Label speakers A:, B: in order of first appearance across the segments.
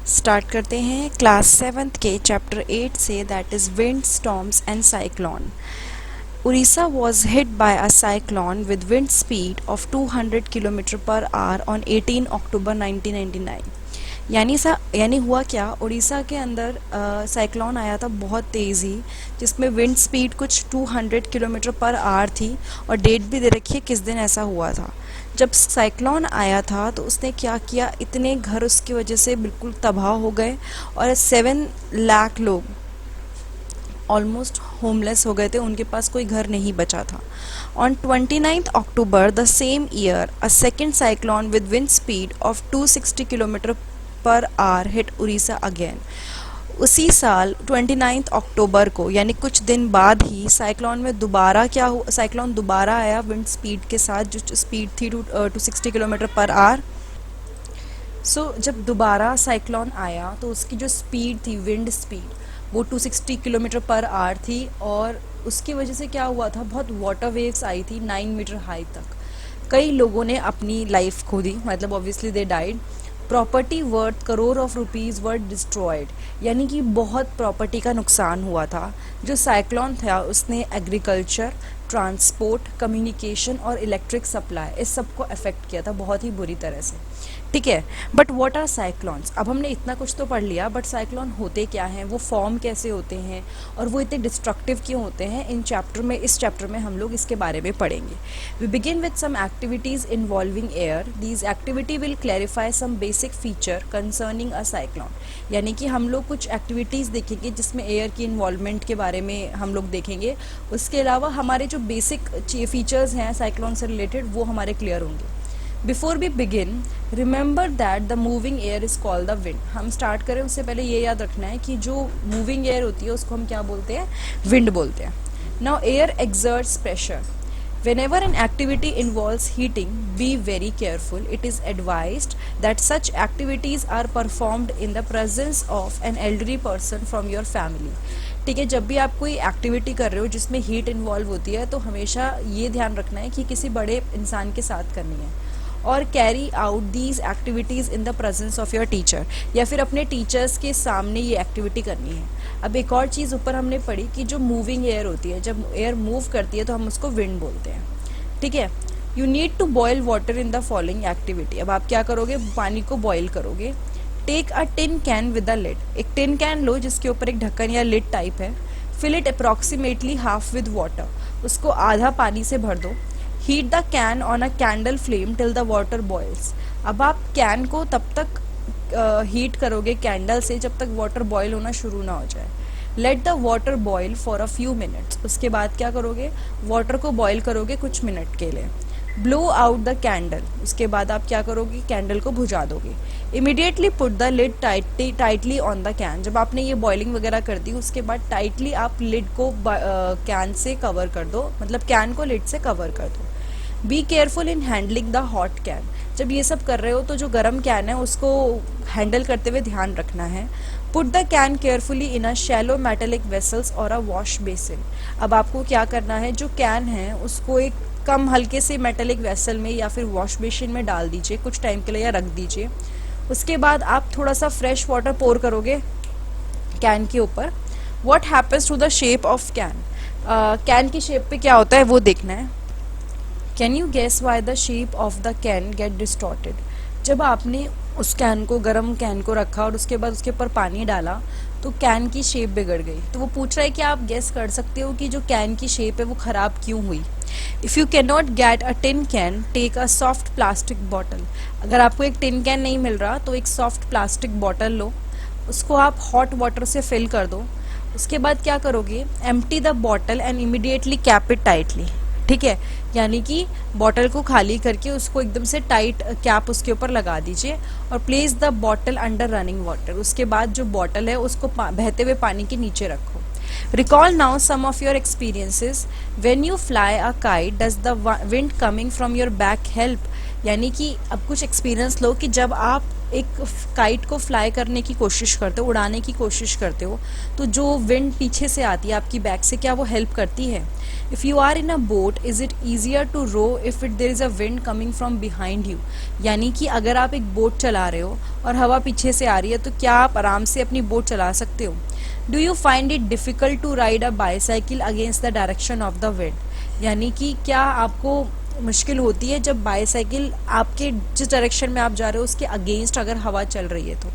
A: Start करते हैं class 7th के चैप्टर 8 से, that is wind storms and cyclone. Orissa was hit by a cyclone with wind speed of 200 kilometre per hour on 18 अक्टूबर 1999। यानी हुआ क्या, उड़ीसा के अंदर साइक्लोन आया था बहुत तेज़ी, जिसमें विंड स्पीड कुछ 200 किलोमीटर पर आवर थी और डेट भी दे रखी है किस दिन ऐसा हुआ था। जब साइक्लोन आया था तो उसने क्या किया, इतने घर उसकी वजह से बिल्कुल तबाह हो गए और 7 लाख लोग ऑलमोस्ट होमलेस हो गए थे, उनके पास कोई घर नहीं बचा था। On 29th October the same year a second cyclone with wind speed of 260 kilometre per hour hit Orissa again. उसी साल 29th अक्टूबर को, यानी कुछ दिन बाद ही, साइक्लोन दोबारा आया विंड स्पीड के साथ, जो स्पीड थी 260 किलोमीटर पर आवर। जब दोबारा साइक्लोन आया तो उसकी जो स्पीड थी, विंड स्पीड, वो 260 किलोमीटर पर आवर थी और उसकी वजह से क्या हुआ था, बहुत वाटर वेव्स आई थी 9 मीटर हाई तक। कई लोगों ने अपनी लाइफ खो दी, मतलब obviously they died. Property worth crore of rupees were destroyed, यानी कि बहुत प्रॉपर्टी का नुकसान हुआ था। जो साइक्लोन था उसने एग्रीकल्चर, ट्रांसपोर्ट, कम्युनिकेशन और इलेक्ट्रिक सप्लाई, इस सब को अफेक्ट किया था बहुत ही बुरी तरह से। ठीक है, बट व्हाट आर साइक्लोन्स? अब हमने इतना कुछ तो पढ़ लिया, बट साइक्लोन होते क्या हैं, वो फॉर्म कैसे होते हैं और वो इतने डिस्ट्रक्टिव क्यों होते हैं, इस चैप्टर में हम लोग इसके बारे में पढ़ेंगे। We begin with some activities involving air. These activity will clarify some basic feature concerning a cyclone. यानी कि हम लोग कुछ एक्टिविटीज़ देखेंगे जिसमें एयर की इन्वॉल्वमेंट के बारे में हम लोग देखेंगे। उसके अलावा हमारे जो बेसिक फीचर्स हैं साइक्लोन से रिलेटेड, वो हमारे क्लियर होंगे। Before we begin, remember that the moving air is called the wind. हम स्टार्ट करें उससे पहले ये याद रखना है कि जो मूविंग एयर होती है उसको हम क्या बोलते हैं, विंड बोलते हैं। Now air exerts pressure. Whenever an activity involves heating, be very careful. It is advised that such activities are performed in the presence of an elderly person from your family. ठीक है, जब भी आप कोई activity कर रहे हो जिसमें हीट इन्वॉल्व होती है तो हमेशा ये ध्यान रखना है कि किसी बड़े इंसान के साथ करनी है। और carry out these activities in the presence of your teacher, या फिर अपने टीचर्स के सामने ये एक्टिविटी करनी है। अब एक और चीज़ ऊपर हमने पढ़ी कि जो मूविंग एयर होती है, जब एयर मूव करती है तो हम उसको विंड बोलते हैं। ठीक है, you need to boil water in the following activity. अब आप क्या करोगे, पानी को बॉयल करोगे। Take a tin can with a lid. एक टिन कैन लो जिसके ऊपर एक ढक्कन या लिड टाइप है। Fill it approximately half with water, उसको आधा पानी से भर दो। Heat the can on a candle flame till the water boils. अब आप कैन को तब तक हीट करोगे कैंडल से जब तक वाटर बॉयल होना शुरू ना हो जाए। Let the water boil for a few minutes. उसके बाद क्या करोगे, वाटर को बॉयल करोगे कुछ मिनट के लिए। Blow out the candle. उसके बाद आप क्या करोगे, कैंडल को बुझा दोगे। Immediately put the lid tightly on the can. जब आपने ये बॉइलिंग वगैरह कर दी उसके बाद टाइटली आप लिड को कैन से कवर कर दो, मतलब कैन को लिड से कवर कर दो। Be careful in handling the hot can. जब ये सब कर रहे हो तो जो गर्म कैन है उसको हैंडल करते हुए ध्यान रखना है। Put the can carefully in a shallow metallic vessels और अ वॉश बेसिन। अब आपको क्या करना है, जो कैन है उसको एक कम हल्के से मेटेलिक वेसल में या फिर वॉश बेसिन में डाल दीजिए कुछ टाइम के लिए, या रख दीजिए। उसके बाद आप थोड़ा सा फ्रेश वाटर पोर करोगे कैन के ऊपर। What happens to the shape of can? Can की शेप पे क्या होता है वो देखना है। Can you guess why the shape of the can get distorted? जब आपने उस कैन को, गर्म कैन को रखा और उसके बाद उसके ऊपर पानी डाला तो कैन की शेप बिगड़ गई। तो वो पूछ रहा है कि आप गेस कर सकते हो कि जो कैन की शेप है वो ख़राब क्यों हुई। If you can not get a tin can, take a soft plastic bottle. अगर आपको एक टिन कैन नहीं मिल रहा तो एक सॉफ्ट प्लास्टिक बॉटल लो, उसको आप हॉट वाटर से फिल कर दो। उसके बाद क्या करोगे, empty the bottle and immediately cap it tightly. ठीक है, यानी कि बॉटल को खाली करके उसको एकदम से टाइट कैप उसके ऊपर लगा दीजिए और place the bottle under running water. उसके बाद जो बॉटल है उसको बहते हुए पानी के नीचे रखो। Recall now some of your experiences. When you fly a kite does the wind coming from your back help? यानी कि अब कुछ एक्सपीरियंस लो कि जब आप एक काइट को फ्लाई करने की कोशिश करते हो, उड़ाने की कोशिश करते हो, तो जो विंड पीछे से आती है आपकी बैक से, क्या वो हेल्प करती है? If you are in a boat, is it easier to row if it there is a wind coming from behind you? यानी कि अगर आप एक बोट चला रहे हो और हवा पीछे से आ रही है, तो क्या आप आराम से अपनी बोट चला सकते हो? Do you find it difficult to ride a bicycle against the direction of the wind? यानी कि क्या आपको मुश्किल होती है जब बाईसाइकिल आपके जिस डायरेक्शन में आप जा रहे हो उसके अगेंस्ट अगर हवा चल रही है तो?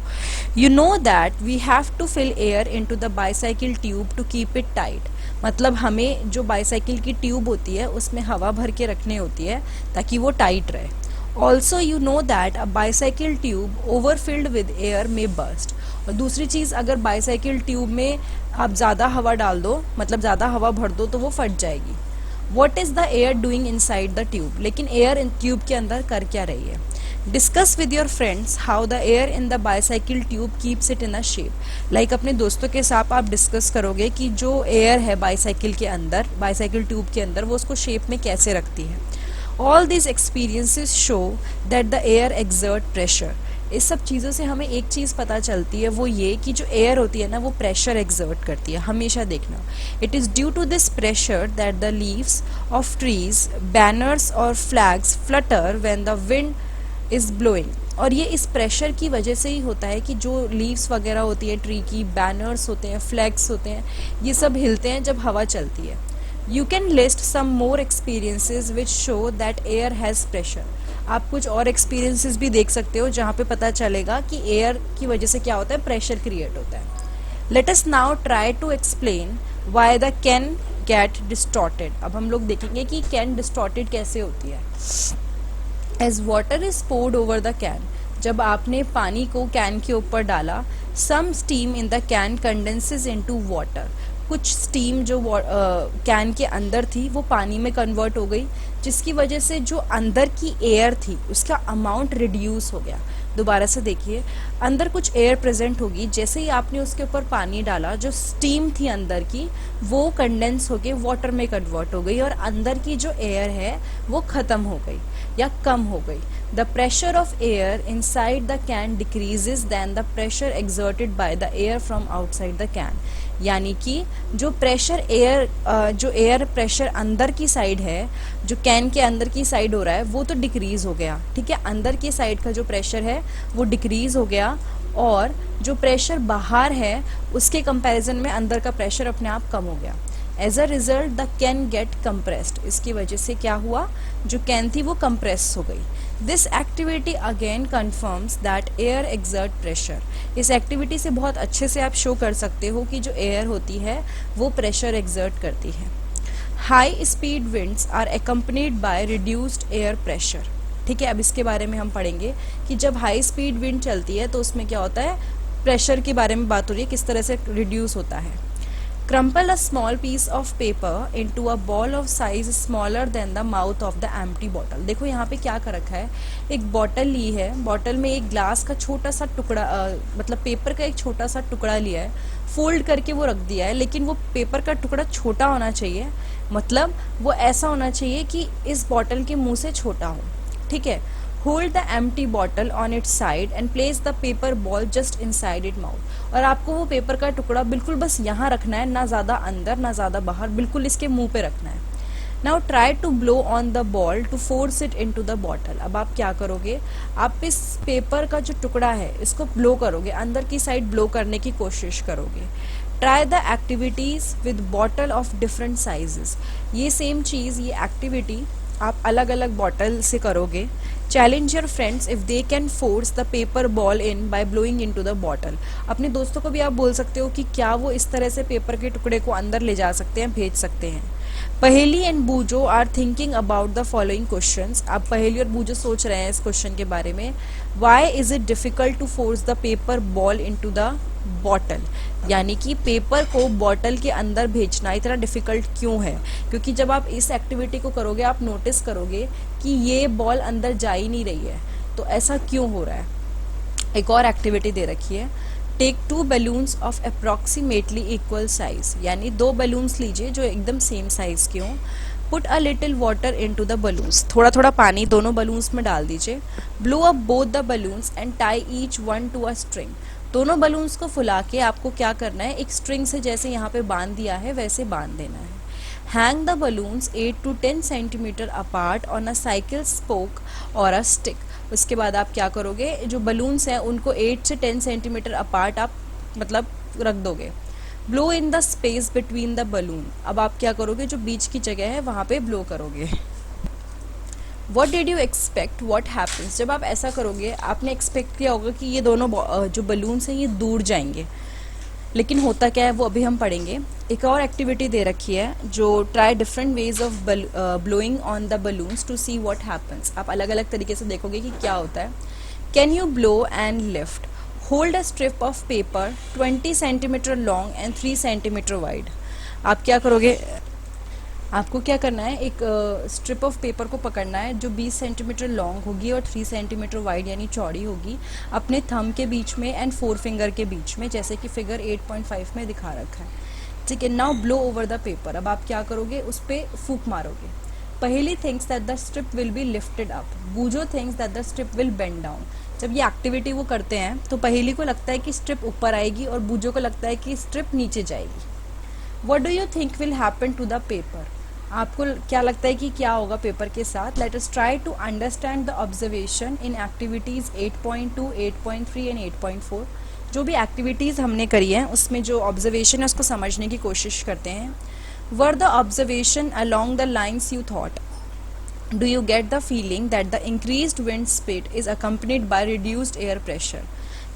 A: You know that we have to fill air into the bicycle tube to keep it tight. मतलब हमें जो बाईसाइकिल की ट्यूब होती है उसमें हवा भर के रखनी होती है ताकि वो टाइट रहे। Also you know that a bicycle tube overfilled with air में बर्स्ट। और दूसरी चीज़, अगर बाईसाइकिल ट्यूब में आप ज़्यादा हवा डाल दो, मतलब ज़्यादा हवा भर दो, तो वो फट जाएगी। What is the air doing inside the tube? लेकिन एयर इन ट्यूब के अंदर कर क्या रही है? Discuss with your friends how the air in the bicycle tube keeps it in a shape. Like अपने दोस्तों के साथ आप डिस्कस करोगे कि जो एयर है बाईसाइकिल के अंदर, बाईसाइकिल ट्यूब के अंदर, वो उसको शेप में कैसे रखती है। All these experiences show that the air exert pressure. इस सब चीज़ों से हमें एक चीज़ पता चलती है, वो ये कि जो एयर होती है ना, वो प्रेशर एक्सर्ट करती है। हमेशा देखना, it is due to this pressure that the leaves of trees, banners और flags flutter when the wind is blowing. और ये इस प्रेशर की वजह से ही होता है कि जो लीव्स वगैरह होती है ट्री की, बैनर्स होते हैं, फ्लैग्स होते हैं, ये सब हिलते हैं जब हवा चलती है। You can list some more experiences which show that air has pressure. आप कुछ और एक्सपीरियंसेस भी देख सकते हो जहाँ पे पता चलेगा कि एयर की वजह से क्या होता है, प्रेशर क्रिएट होता है। Let us now try to explain why the can get distorted. अब हम लोग देखेंगे कि कैन डिस्टॉर्टेड कैसे होती है। As water is poured over the can, जब आपने पानी को कैन के ऊपर डाला, some steam in the can condenses into water. कुछ स्टीम जो कैन के अंदर थी वो पानी में कन्वर्ट हो गई, जिसकी वजह से जो अंदर की एयर थी उसका अमाउंट रिड्यूस हो गया। दोबारा से देखिए, अंदर कुछ एयर प्रेजेंट होगी, जैसे ही आपने उसके ऊपर पानी डाला, जो स्टीम थी अंदर की वो कंडेंस होके वाटर में कन्वर्ट हो गई और अंदर की जो एयर है वो ख़त्म हो गई या कम हो गई। The pressure of air inside the can decreases than the pressure exerted by the air from outside the can. यानी कि जो एयर प्रेशर अंदर की साइड है, जो कैन के अंदर की साइड हो रहा है, वो तो डिक्रीज़ हो गया। ठीक है, अंदर की साइड का जो प्रेशर है वो डिक्रीज़ हो गया, और जो प्रेशर बाहर है उसके कंपैरिजन में अंदर का प्रेशर अपने आप कम हो गया। As a result the can get compressed. इसकी वजह से क्या हुआ, जो कैन थी वो कंप्रेस हो गई। This activity again confirms that air exert pressure. इस एक्टिविटी से बहुत अच्छे से आप शो कर सकते हो कि जो एयर होती है वो प्रेशर एक्सर्ट करती है। High speed winds are accompanied by reduced air pressure. ठीक है, अब इसके बारे में हम पढ़ेंगे कि जब हाई स्पीड विंड चलती है तो उसमें क्या होता है, प्रेशर के बारे में बात हो रही है, किस तरह से रिड्यूस होता है। Crumple a small piece of paper into a ball of size smaller than the mouth of the empty bottle। देखो यहाँ पे क्या कर रखा है, एक बॉटल ली है, बॉटल में एक ग्लास का छोटा सा टुकड़ा मतलब पेपर का एक छोटा सा टुकड़ा लिया है, फोल्ड करके वो रख दिया है, लेकिन वो पेपर का टुकड़ा छोटा होना चाहिए, मतलब वो ऐसा होना चाहिए कि इस बॉटल के मुंह से छोटा हो। ठीक है, hold the empty bottle on it's side and place the paper ball just inside it mouth. और आपको वो पेपर का टुकड़ा बिल्कुल बस यहाँ रखना है, ना ज़्यादा अंदर ना ज़्यादा बाहर, बिल्कुल इसके मुंह पे रखना है। Now try to blow on the ball to force it into the bottle. अब आप क्या करोगे, आप इस पेपर का जो टुकड़ा है इसको ब्लो करोगे, अंदर की साइड ब्लो करने की कोशिश करोगे। Try the activities with bottle of different sizes. ये सेम चीज़, ये एक्टिविटी आप अलग अलग बॉटल से करोगे। Challenge your friends if they can force the paper ball in by blowing into the bottle. अपने दोस्तों को भी आप बोल सकते हो कि क्या वो इस तरह से पेपर के टुकड़े को अंदर ले जा सकते हैं, भेज सकते हैं। Paheli and Boojho are thinking about the following questions. अब पहेली और बूजो सोच रहे हैं इस क्वेश्चन के बारे में। Why is it difficult to force the paper ball into the bottle, यानी कि पेपर को बॉटल के अंदर भेजना इतना डिफ़िकल्ट क्यों है, क्योंकि जब आप इस एक्टिविटी को करोगे आप नोटिस करोगे कि ये बॉल अंदर जा ही नहीं रही है, तो ऐसा क्यों हो रहा है। एक और एक्टिविटी दे रखी है, take 2 balloons of approximately equal size, यानी 2 बलून्स लीजिए जो एकदम सेम साइज़ के हों, put a little water into the balloons, थोड़ा थोड़ा पानी दोनों बलून्स में डाल दीजिए. Blow up both the balloons and tie each one to a string. दोनों बलून्स को फुला के आपको क्या करना है, एक स्ट्रिंग से जैसे यहाँ पे बांध दिया है वैसे बांध देना है. Hang the balloons 8 to 10 centimetre apart on a cycle spoke और अ स्टिक. उसके बाद आप क्या करोगे, जो बलून्स हैं उनको 8 से 10 सेंटीमीटर अपार्ट आप मतलब रख दोगे. Blow in the space between the balloon. अब आप क्या करोगे, जो बीच की जगह है वहाँ पे ब्लो करोगे. What did you expect what happens. जब आप ऐसा करोगे आपने एक्सपेक्ट किया होगा कि ये दोनों जो बलून्स हैं ये दूर जाएंगे, लेकिन होता क्या है वो अभी हम पढ़ेंगे. एक और एक्टिविटी दे रखी है जो try different ways of blowing on the balloons to see what happens. आप अलग अलग तरीके से देखोगे कि क्या होता है. Can you blow and lift. Hold a strip of paper 20 centimetre long and 3 centimetre wide. आप क्या करोगे, आपको क्या करना है, एक स्ट्रिप ऑफ पेपर को पकड़ना है जो 20 सेंटीमीटर लॉन्ग होगी और 3 सेंटीमीटर वाइड यानी चौड़ी होगी, अपने थंब के बीच में एंड 4 फिंगर के बीच में, जैसे कि फिगर 8.5 में दिखा रखा है. ठीक है. Now blow over the paper. अब आप क्या करोगे, उस पर फूंक मारोगे. पहली things that the strip will be lifted up. बूझो things that the strip will bend down. जब ये एक्टिविटी वो करते हैं तो पहली को लगता है कि स्ट्रिप ऊपर आएगी और बूझो को लगता है कि स्ट्रिप नीचे जाएगी. What do you think will happen to the paper. आपको क्या लगता है कि क्या होगा पेपर के साथ. Let us try to understand the observation in activities 8.2, 8.3 and 8.4. जो भी एक्टिविटीज़ हमने करी है उसमें जो ऑब्जर्वेशन है उसको समझने की कोशिश करते हैं. Were the observation along the lines you thought. Do you get the feeling that the increased wind speed is accompanied by reduced air pressure.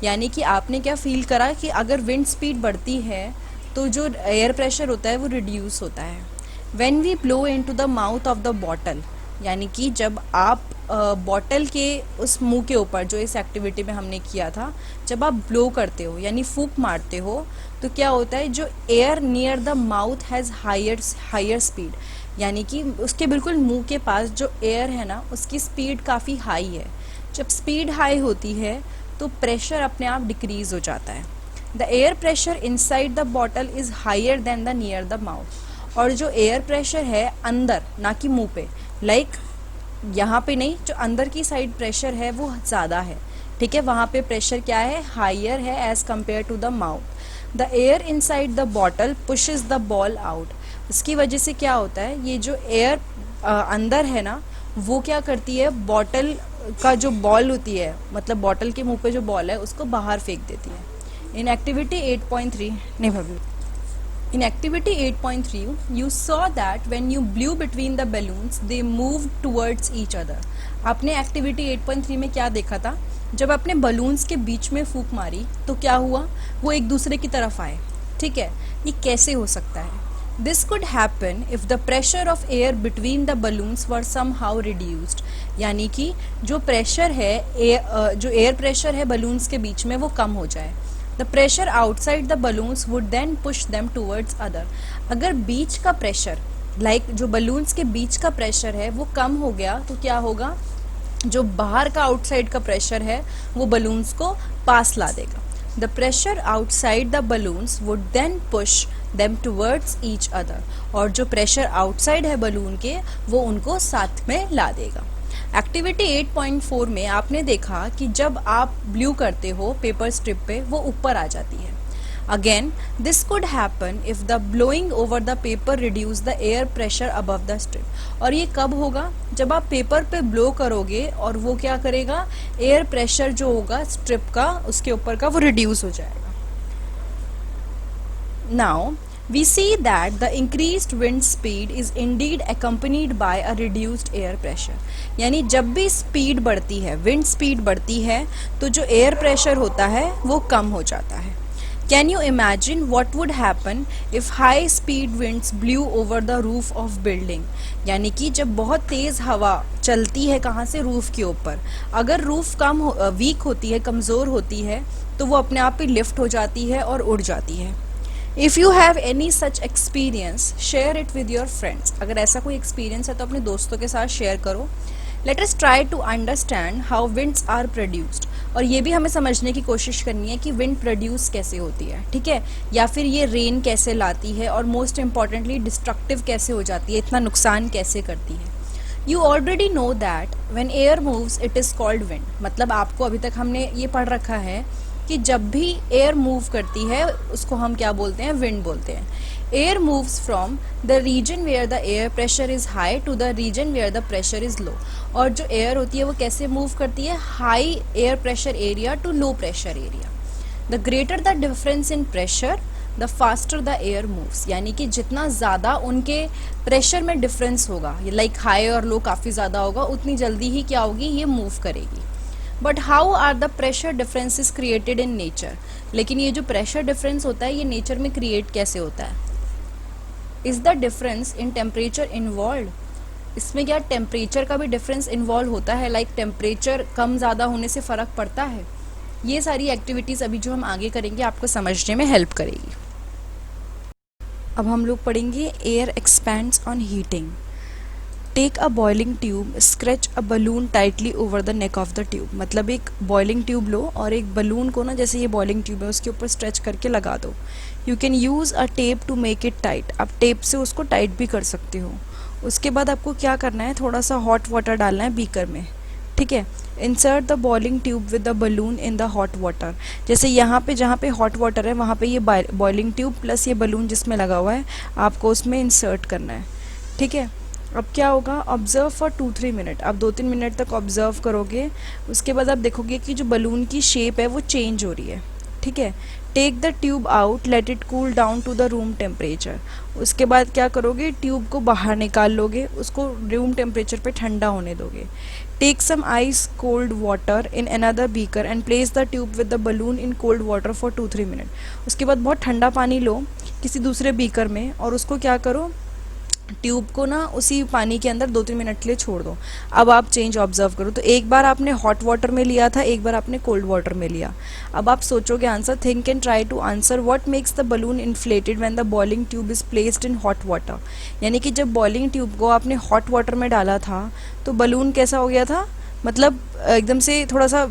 A: यानी कि आपने क्या फील करा कि अगर विंड स्पीड बढ़ती है तो जो एयर प्रेशर होता है वो रिड्यूस होता है. When we blow into the mouth of the bottle, यानी कि जब आप बॉटल के उस मुंह के ऊपर, जो इस एक्टिविटी में हमने किया था, जब आप ब्लो करते हो यानी फूंक मारते हो तो क्या होता है, जो air near the mouth has higher speed. यानी कि उसके बिल्कुल मुंह के पास जो एयर है ना उसकी स्पीड काफ़ी हाई है. जब स्पीड हाई होती है तो प्रेशर अपने आप डिक्रीज हो जाता है. The air pressure inside the bottle is higher than the near the mouth. और जो एयर प्रेशर है अंदर, ना कि मुंह पे, लाइक यहाँ पे नहीं, जो अंदर की साइड प्रेशर है वो ज़्यादा है. ठीक है. वहाँ पे प्रेशर क्या है, हायर है as compare to the mouth. The air inside the bottle pushes the ball out. इसकी वजह से क्या होता है, ये जो एयर अंदर है ना वो क्या करती है, बॉटल का जो बॉल होती है, मतलब बॉटल के मुंह पे जो बॉल है उसको बाहर फेंक देती है. इन एक्टिविटी 8.3 नहीं भाभी. In activity 8.3, you saw that when you blew between the balloons, they moved towards each other. आपने एक्टिविटी 8.3 में क्या देखा था, जब आपने बलून्स के बीच में फूंक मारी तो क्या हुआ, वो एक दूसरे की तरफ आए. ठीक है. ये कैसे हो सकता है. This could happen if the pressure of air between the balloons were somehow reduced. यानी कि जो प्रेशर है, जो एयर प्रेशर है बलून्स के बीच में वो कम हो जाए. The pressure outside the balloons would then push them towards other. अगर बीच का प्रेशर, लाइक जो बलून्स के बीच का प्रेशर है वो कम हो गया तो क्या होगा, जो बाहर का आउटसाइड का प्रेशर है वो बलून्स को पास ला देगा. The pressure outside the balloons would then push them towards each other. और जो प्रेशर आउटसाइड है बलून के वो उनको साथ में ला देगा. एक्टिविटी 8.4 में आपने देखा कि जब आप ब्लू करते हो पेपर स्ट्रिप पे वो ऊपर आ जाती है. Again this could happen if the blowing over the paper reduce the air pressure above the strip. और ये कब होगा, जब आप पेपर पे ब्लो करोगे और वो क्या करेगा, एयर प्रेशर जो होगा स्ट्रिप का उसके ऊपर का वो रिड्यूस हो जाएगा. Now we see that the increased wind speed is indeed accompanied by a reduced air pressure. यानी जब भी स्पीड बढ़ती है, विंड स्पीड बढ़ती है तो जो एयर प्रेशर होता है वो कम हो जाता है. Can you imagine what would happen if high speed winds blew over the roof of building? यानी कि जब बहुत तेज़ हवा चलती है कहाँ से, रूफ के ऊपर. अगर रूफ वीक होती है, कमज़ोर होती है तो वो अपने आप ही लिफ्ट हो जाती है और उड़ जाती है. If you have any such experience, share it with your friends. अगर ऐसा कोई एक्सपीरियंस है तो अपने दोस्तों के साथ शेयर करो. Let us try to understand how winds are produced, और ये भी हमें समझने की कोशिश करनी है कि विंड प्रोड्यूस कैसे होती है, ठीक है, या फिर ये रेन कैसे लाती है, और मोस्ट इम्पॉर्टेंटली डिस्ट्रक्टिव कैसे हो जाती है, इतना नुकसान कैसे करती है। You already know that when air moves it is called wind, मतलब आपको अभी तक हमने ये पढ़ रखा है कि जब भी एयर मूव करती है उसको हम क्या बोलते हैं, विंड बोलते हैं। Air moves from the region where the air pressure is high to the region where the pressure is low, और जो एयर होती है वो कैसे मूव करती है, high air pressure area to low pressure area. The greater the difference in pressure the faster the air moves, यानी कि जितना ज़्यादा उनके प्रेशर में डिफरेंस होगा, लाइक हाई और लो काफ़ी ज़्यादा होगा, उतनी जल्दी ही क्या होगी, ये मूव करेगी। But how are the pressure differences created in nature, लेकिन ये जो प्रेशर डिफरेंस होता है ये नेचर में क्रिएट कैसे होता है। Is the difference in temperature involve, इसमें क्या टेम्परेचर का भी डिफरेंस इन्वॉल्व होता है, लाइक टेम्परेचर कम ज़्यादा होने से फ़र्क पड़ता है। ये सारी एक्टिविटीज़ अभी जो हम आगे करेंगे आपको समझने में हेल्प करेगी। अब हम लोग पढ़ेंगे air expands on heating. Take a boiling tube, scratch a balloon tightly over the neck of the tube, मतलब एक बॉइलिंग ट्यूब लो और एक बलून को ना, जैसे ये बॉइलिंग ट्यूब है उसके ऊपर स्ट्रेच करके लगा दो। You can use a tape to make it tight, आप टेप से उसको टाइट भी कर सकते हो। उसके बाद आपको क्या करना है, थोड़ा सा हॉट वाटर डालना है बीकर में, ठीक है। Insert the boiling tube with the balloon in the hot water, जैसे यहाँ पे जहाँ पे हॉट वाटर है वहाँ पे ये बॉइलिंग ट्यूब प्लस ये बलून जिसमें लगा हुआ है आपको उसमें इंसर्ट करना है, ठीक है। अब क्या होगा, ऑब्जर्व फॉर 2-3 मिनट, आप 2-3 मिनट तक ऑब्जर्व करोगे। उसके बाद आप देखोगे कि जो बलून की शेप है वो चेंज हो रही है, ठीक है। Take the tube out, let it cool down to the room temperature, उसके बाद क्या करोगे, ट्यूब को बाहर निकाल लोगे, उसको रूम टेम्परेचर पे ठंडा होने दोगे। Take some ice cold water in another beaker and place the tube with the balloon in cold water for 2-3 minute, उसके बाद बहुत ठंडा पानी लो किसी दूसरे बीकर में और उसको क्या करो, ट्यूब को ना उसी पानी के अंदर 2-3 मिनट के लिए छोड़ दो। अब आप चेंज ऑब्जर्व करो, तो एक बार आपने हॉट वाटर में लिया था, एक बार आपने कोल्ड वाटर में लिया। अब आप सोचोगे answer, think and try to answer what makes the balloon inflated when the boiling tube is placed in hot water, यानी कि जब बॉइलिंग ट्यूब को आपने हॉट वाटर में डाला था तो बलून कैसा हो गया था, मतलब एकदम से थोड़ा सा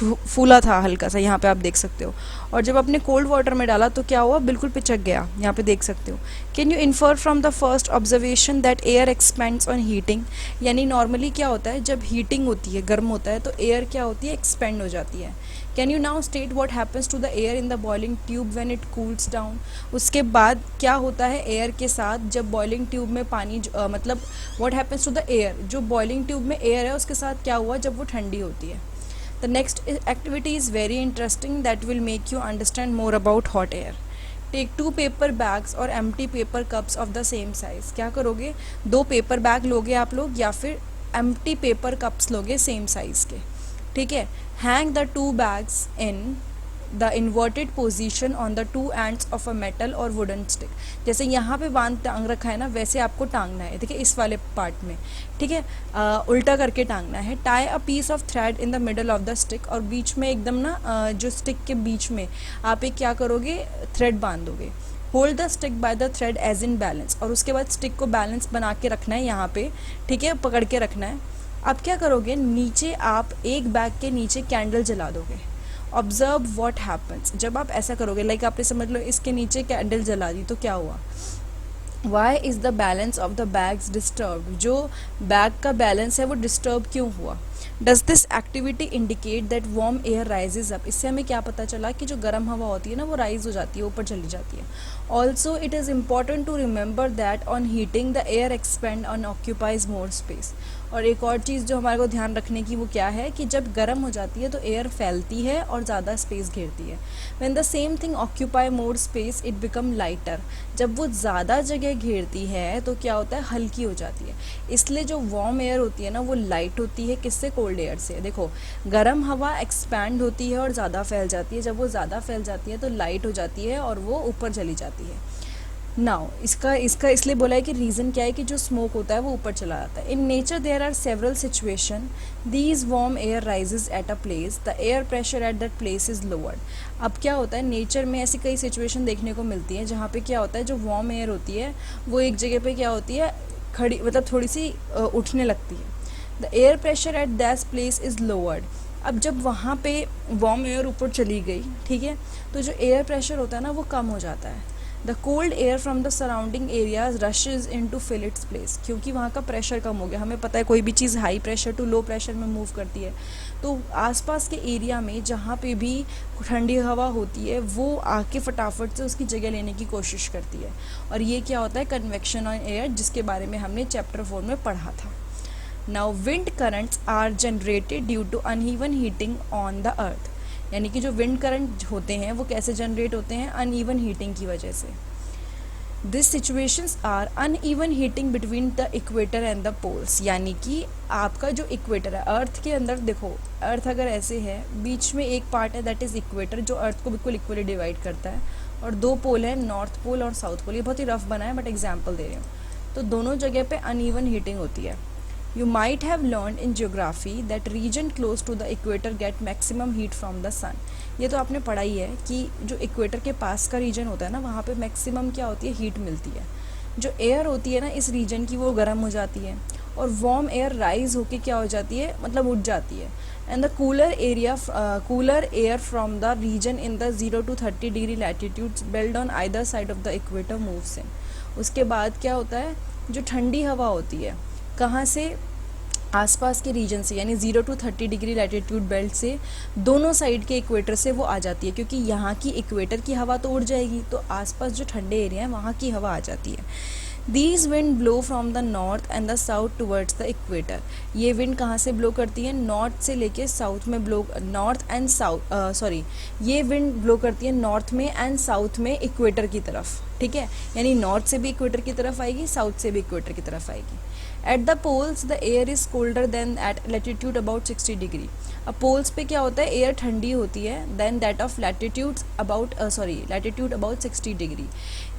A: फूला था हल्का सा, यहाँ पे आप देख सकते हो। और जब आपने कोल्ड वाटर में डाला तो क्या हुआ, बिल्कुल पिचक गया, यहाँ पे देख सकते हो। Can you infer from the first observation that air expands on heating, यानी नॉर्मली क्या होता है जब हीटिंग होती है, गर्म होता है तो एयर क्या होती है, एक्सपेंड हो जाती है। Can you now state what happens to the air in the boiling tube when it cools down, उसके बाद क्या होता है एयर के साथ जब बॉइलिंग ट्यूब में पानी मतलब what happens to the air, जो बॉइलिंग ट्यूब में एयर है उसके साथ क्या हुआ जब वो ठंडी होती है। The next activity is very interesting that will make you understand more about hot air. Take 2 paper bags or empty paper cups of the same size. क्या करोगे, 2 पेपर बैग लोगे आप लोग या फिर empty paper cups लोगे same size के, ठीक है। Hang the 2 bags in the inverted position on the 2 ends of a metal और वुडन स्टिक, जैसे यहाँ पे बांध टांग रखा है ना वैसे आपको टांगना है, देखिए इस वाले पार्ट में, ठीक है, उल्टा करके टांगना है। Tie a piece of thread in the middle of the stick, और बीच में एकदम ना जो स्टिक के बीच में आप एक क्या करोगे, थ्रेड बांधोगे। Hold the stick by the thread as in balance, और उसके बाद स्टिक को बैलेंस बना के रखना है यहाँ पे, ठीक है, पकड़ के रखना है। अब क्या करोगे, नीचे आप एक बैग के नीचे कैंडल जला दोगे। ऑब्जर्व वॉट हैपन्स, जब आप ऐसा करोगे, लाइक आपने समझ लो इसके नीचे कैंडल जला दी तो क्या हुआ, why is the balance of the bags disturb, जो बैग का बैलेंस है वो डिस्टर्ब क्यों हुआ। Does this activity indicate that warm air rises up, इससे हमें क्या पता चला कि जो गर्म हवा होती है ना वो राइज हो जाती है, ऊपर चली जाती है। Also it is important to remember that on heating the air expand on occupies more space, और एक और चीज़ जो हमारे को ध्यान रखने की वो क्या है कि जब गर्म हो जाती है तो एयर फैलती है और ज़्यादा स्पेस घेरती है। When the same thing occupy more space it become lighter, जब वो ज़्यादा जगह घेरती है तो क्या होता है, हल्की हो जाती है। इसलिए जो वार्म एयर होती है ना वो लाइट होती है, किससे, कोल्ड एयर से। देखो गर्म हवा एक्सपैंड होती है और ज़्यादा फैल जाती है, जब वो ज़्यादा फैल जाती है तो लाइट हो जाती है और वो ऊपर चली जाती है। नाउ इसका इसलिए बोला है कि रीज़न क्या है कि जो स्मोक होता है वो ऊपर चला जाता है। In nature there are several situation these warm air rises at a place, the air pressure at that place is lowered. अब क्या होता है, नेचर में ऐसी कई सिचुएशन देखने को मिलती है जहाँ पे क्या होता है, जो वार्म एयर होती है वो एक जगह पे क्या होती है, खड़ी, मतलब थोड़ी सी उठने लगती है। The air pressure at that place is lowered. अब जब वहाँ पे वार्म एयर ऊपर चली गई, ठीक है, तो जो एयर प्रेशर होता है ना वो कम हो जाता है। The cold air from the surrounding areas rushes in to fill its place, क्योंकि वहाँ का प्रेशर कम हो गया। हमें पता है कोई भी चीज़ high pressure to low pressure में मूव करती है, तो आसपास के एरिया में जहाँ पे भी ठंडी हवा होती है वो आके फटाफट से उसकी जगह लेने की कोशिश करती है। और ये क्या होता है, कन्वेक्शन ऑन एयर, जिसके बारे में हमने चैप्टर 4 में पढ़ा था। Now wind currents are generated due to uneven heating on the earth, यानी कि जो विंड करंट होते हैं वो कैसे जनरेट होते हैं, अनइवन हीटिंग की वजह से। This situations are uneven heating between the equator and the poles, यानी कि आपका जो इक्वेटर है अर्थ के अंदर, देखो अर्थ अगर ऐसे है, बीच में एक पार्ट है दैट इज़ इक्वेटर जो अर्थ को बिल्कुल इक्वली डिवाइड करता है, और दो पोल हैं नॉर्थ पोल और साउथ पोल। ये बहुत ही रफ बना है बट एग्जाम्पल दे रही हूँ। तो दोनों जगह पे अनइवन हीटिंग होती है। You might have learned in geography that region close to the equator get maximum heat from the sun। ये तो आपने पढ़ा ही है कि जो इक्वेटर के पास का रीजन होता है ना, वहाँ पे मैक्सिमम क्या होती है, हीट मिलती है। जो एयर होती है ना इस रीजन की वो गर्म हो जाती है, और वार्म एयर राइज होके क्या हो जाती है, मतलब उठ जाती है। And the cooler air from the region in the 0 to 30 degree latitudes belt on either side of the equator moves in. उसके बाद क्या होता है, जो ठंडी हवा होती है कहाँ से, आसपास के रीजन से, यानी 0 to 30 डिग्री लैटिट्यूड बेल्ट से दोनों साइड के इक्वेटर से वो आ जाती है, क्योंकि यहाँ की इक्वेटर की हवा तो उड़ जाएगी, तो आसपास जो ठंडे एरिया है वहाँ की हवा आ जाती है। These wind blow from the north and the south towards the equator. ये विंड कहाँ से ब्लो करती है, नॉर्थ से लेके साउथ में ब्लो, नॉर्थ एंड साउथ ये विंड ब्लो करती है नॉर्थ में एंड साउथ में इक्वेटर की तरफ, ठीक है, यानी नॉर्थ से भी इक्वेटर की तरफ आएगी, साउथ से भी इक्वेटर की तरफ आएगी। At the poles the air is colder than at latitude about 60 degree. अब पोल्स पे क्या होता है, एयर ठंडी होती है than that of latitude about 60 degree,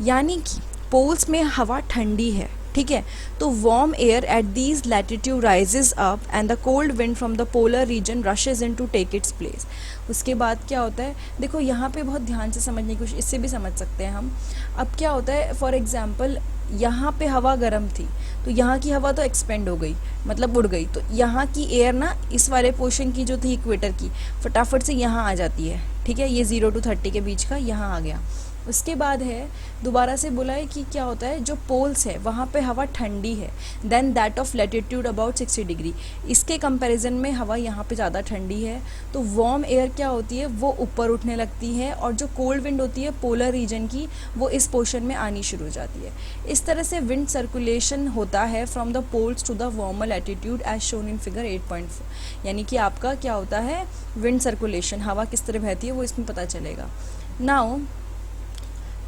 A: यानी कि पोल्स में हवा ठंडी है, ठीक है, तो warm air at these latitude rises up and the cold wind from the polar region rushes in to take its place. उसके बाद क्या होता है, देखो यहाँ पे बहुत ध्यान से समझने की कोशिश, इससे भी समझ सकते हैं हम। अब क्या होता है, फॉर एग्जाम्पल यहाँ पे हवा गर्म थी, तो यहाँ की हवा तो एक्सपेंड हो गई, मतलब उड़ गई, तो यहाँ की एयर ना इस वाले पोर्शन की जो थी इक्वेटर की, फटाफट से यहाँ आ जाती है, ठीक है, ये 0 to 30 के बीच का यहाँ आ गया। उसके बाद है, दोबारा से बोला है कि क्या होता है, जो पोल्स है वहाँ पे हवा ठंडी है than that of latitude about 60 degree, इसके कंपैरिजन में हवा यहाँ पे ज़्यादा ठंडी है, तो वार्म एयर क्या होती है वो ऊपर उठने लगती है, और जो कोल्ड विंड होती है पोलर रीजन की वो इस पोर्शन में आनी शुरू हो जाती है। इस तरह से विंड सर्कुलेशन होता है from the poles to the warmer latitude as shown in figure 8.4, यानी कि आपका क्या होता है, विंड सर्कुलेशन, हवा किस तरह बहती है वो इसमें पता चलेगा। Now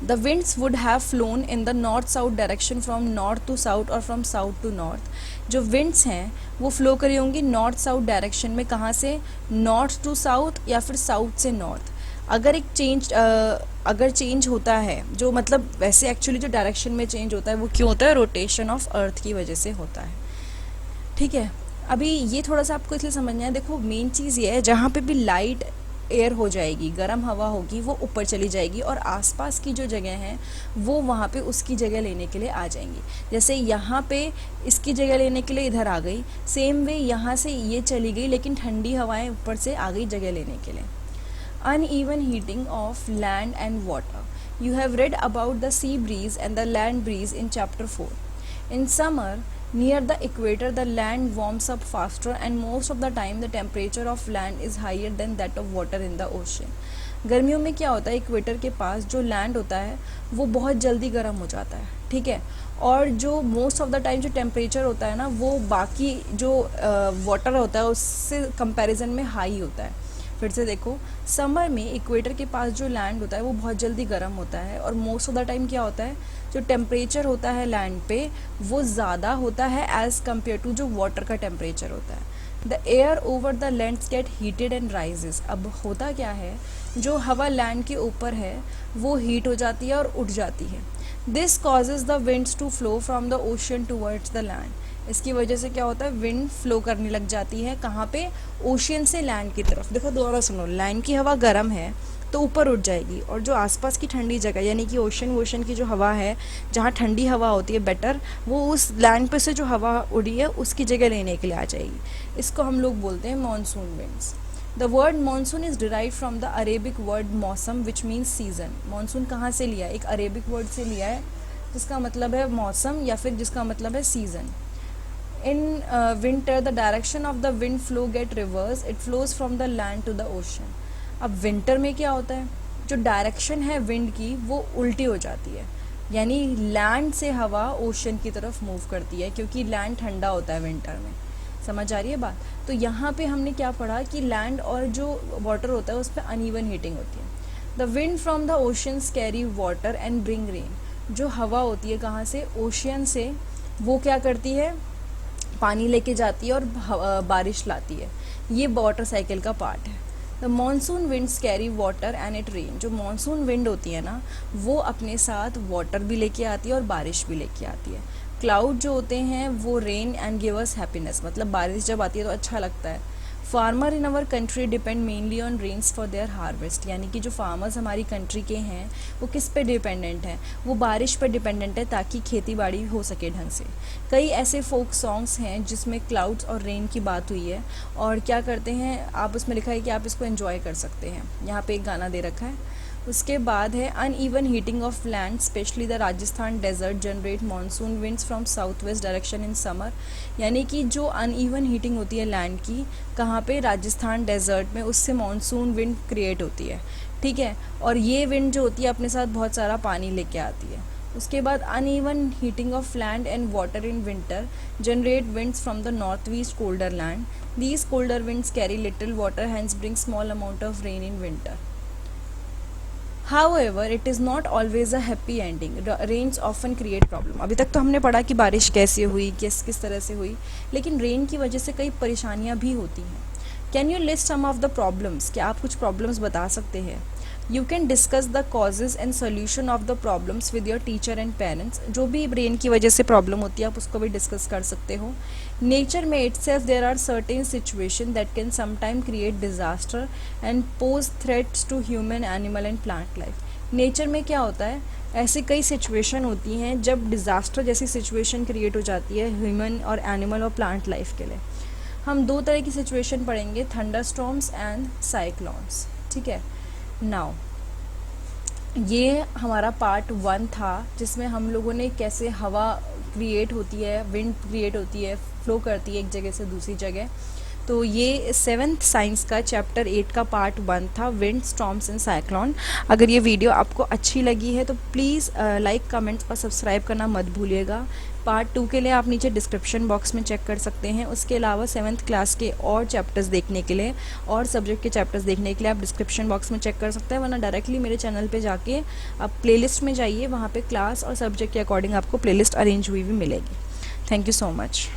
A: The winds would have flown in the north-south direction from north to south और from south to north। जो winds हैं वो flow करी होंगी नॉर्थ साउथ डायरेक्शन में, कहाँ से, नॉर्थ टू साउथ या फिर साउथ से नॉर्थ। अगर चेंज होता है, जो मतलब वैसे एक्चुअली जो डायरेक्शन में चेंज होता है वो क्यों होता है, रोटेशन ऑफ अर्थ की वजह से होता है, ठीक है। अभी ये थोड़ा सा आपको इसलिए समझना है, देखो मेन चीज़ ये है, जहाँ पे भी लाइट एयर हो जाएगी, गर्म हवा होगी, वो ऊपर चली जाएगी और आसपास की जो जगह हैं वो वहाँ पे उसकी जगह लेने के लिए आ जाएंगी। जैसे यहाँ पे इसकी जगह लेने के लिए इधर आ गई, सेम वे यहाँ से ये चली गई, लेकिन ठंडी हवाएं ऊपर से आ गई जगह लेने के लिए। Uneven heating of land and water. You have read about the sea breeze and the land breeze in chapter 4। In summer near the equator the land warms up faster and most of the time the temperature of land is higher than that of water in the ocean। गर्मियों में क्या होता है, equator के पास जो land होता है वो बहुत जल्दी गर्म हो जाता है, ठीक है, और जो मोस्ट ऑफ द टाइम जो टेम्परेचर होता है ना वो बाकी जो वाटर होता है उससे कंपैरिजन में हाई होता है। फिर से देखो, समर में इक्वेटर के पास जो लैंड होता है वो बहुत जल्दी गर्म होता है, और मोस्ट ऑफ द टाइम क्या होता है, जो टेम्परेचर होता है लैंड पे वो ज़्यादा होता है एज़ कम्पेयर टू जो वाटर का टेम्परेचर होता है। The air over the lands gate heated and rises. अब होता क्या है, जो हवा लैंड के ऊपर है वो हीट हो जाती है और उठ जाती है। This causes the winds to flow from the ocean towards the land. इसकी वजह से क्या होता है, विंड फ्लो करने लग जाती है, कहाँ पे, ओशियन से लैंड की तरफ। देखो दोबारा सुनो, लैंड की हवा गर्म है तो ऊपर उठ जाएगी, और जो आसपास की ठंडी जगह यानी कि ओशन की जो हवा है, जहाँ ठंडी हवा होती है बेटर, वो उस लैंड पे से जो हवा उड़ी है उसकी जगह लेने के लिए आ जाएगी। इसको हम लोग बोलते हैं monsoon winds. The word monsoon is derive from the Arabic word मौसम विच मीन्स सीज़न। मानसून कहाँ से लिया है? एक अरेबिक वर्ड से लिया है जिसका मतलब है मौसम या फिर जिसका मतलब है season. In winter, the direction of the wind flow get reversed. It flows from the land to the ocean. अब विंटर में क्या होता है, जो डायरेक्शन है विंड की वो उल्टी हो जाती है, यानी लैंड से हवा ओशन की तरफ मूव करती है, क्योंकि लैंड ठंडा होता है विंटर में। समझ आ रही है बात? तो यहाँ पे हमने क्या पढ़ा कि लैंड और जो वाटर होता है उस पर अनइवन हीटिंग होती है। The wind from the oceans carry water and bring rain. जो हवा होती है कहाँ से? ओशियन से, वो क्या करती है? पानी लेके जाती है और बारिश लाती है। ये वाटर साइकिल का पार्ट है। The monsoon winds carry water and it rain. जो मानसून विंड होती है ना, वो अपने साथ वाटर भी लेके आती है और बारिश भी लेके आती है। क्लाउड जो होते हैं वो rain and give us happiness, मतलब बारिश जब आती है तो अच्छा लगता है। Farmer in our country depend mainly on rains for their harvest. यानी कि जो फार्मर्स हमारी कंट्री के हैं वो किस पे डिपेंडेंट हैं? वो बारिश पर डिपेंडेंट है ताकि खेती बाड़ी हो सके ढंग से। कई ऐसे फोक सॉन्ग्स हैं जिसमें क्लाउड्स और रेन की बात हुई है, और क्या करते हैं आप, उसमें लिखा है कि आप इसको एंजॉय कर सकते हैं। यहाँ पे एक गाना दे रखा है। उसके बाद है uneven heating of land specially the Rajasthan desert generate monsoon winds from south west direction in summer. यानी कि जो अनइवन हीटिंग होती है लैंड की, कहाँ पे? राजस्थान डेजर्ट में, उससे मानसून विंड क्रिएट होती है। ठीक है, और ये विंड जो होती है अपने साथ बहुत सारा पानी लेके आती है। उसके बाद uneven heating of land and water in winter generate winds from the north east colder land. These colder winds carry little water hence bring small amount of rain in winter. However, it is not always a happy ending. Rains often create problem. अभी तक तो हमने पढ़ा कि बारिश कैसे हुई, किस तरह से हुई, लेकिन रेन की वजह से कई परेशानियाँ भी होती हैं। Can you list some of the problems? क्या आप कुछ प्रॉब्लम्स बता सकते हैं? You can discuss the causes and solution of the problems with your teacher and parents. जो भी रेन की वजह से प्रॉब्लम होती है आप उसको भी डिस्कस कर सकते हो। नेचर में itself there are certain situation that can sometime create disaster and pose threats to human, animal and plant life. Nature में क्या होता है, ऐसी कई सिचुएशन होती हैं जब डिज़ास्टर जैसी सिचुएशन क्रिएट हो जाती है ह्यूमन और एनिमल और प्लांट लाइफ के लिए। हम दो तरह की सिचुएशन पढ़ेंगे, थंडरस्टॉर्म्स एंड साइक्लोन्स। ठीक है, नाउ ये हमारा पार्ट 1 था जिसमें हम लोगों ने कैसे हवा क्रिएट होती है, विंड क्रिएट होती है, फ्लो करती है एक जगह से दूसरी जगह। तो ये 7th साइंस का चैप्टर 8 का पार्ट 1 था, विंड, स्टॉर्म्स एंड साइक्लोन। अगर ये वीडियो आपको अच्छी लगी है तो प्लीज़ लाइक, कमेंट और सब्सक्राइब करना मत भूलिएगा। पार्ट 2 के लिए आप नीचे डिस्क्रिप्शन बॉक्स में चेक कर सकते हैं। उसके अलावा 7th क्लास के और चैप्टर्स देखने के लिए और सब्जेक्ट के चैप्टर्स देखने के लिए आप डिस्क्रिप्शन बॉक्स में चेक कर सकते हैं, वरना डायरेक्टली मेरे चैनल पे जाके आप प्लेलिस्ट में जाइए, वहाँ पे क्लास और सब्जेक्ट के अकॉर्डिंग आपको प्लेलिस्ट अरेंज हुई भी मिलेगी। Thank you so much.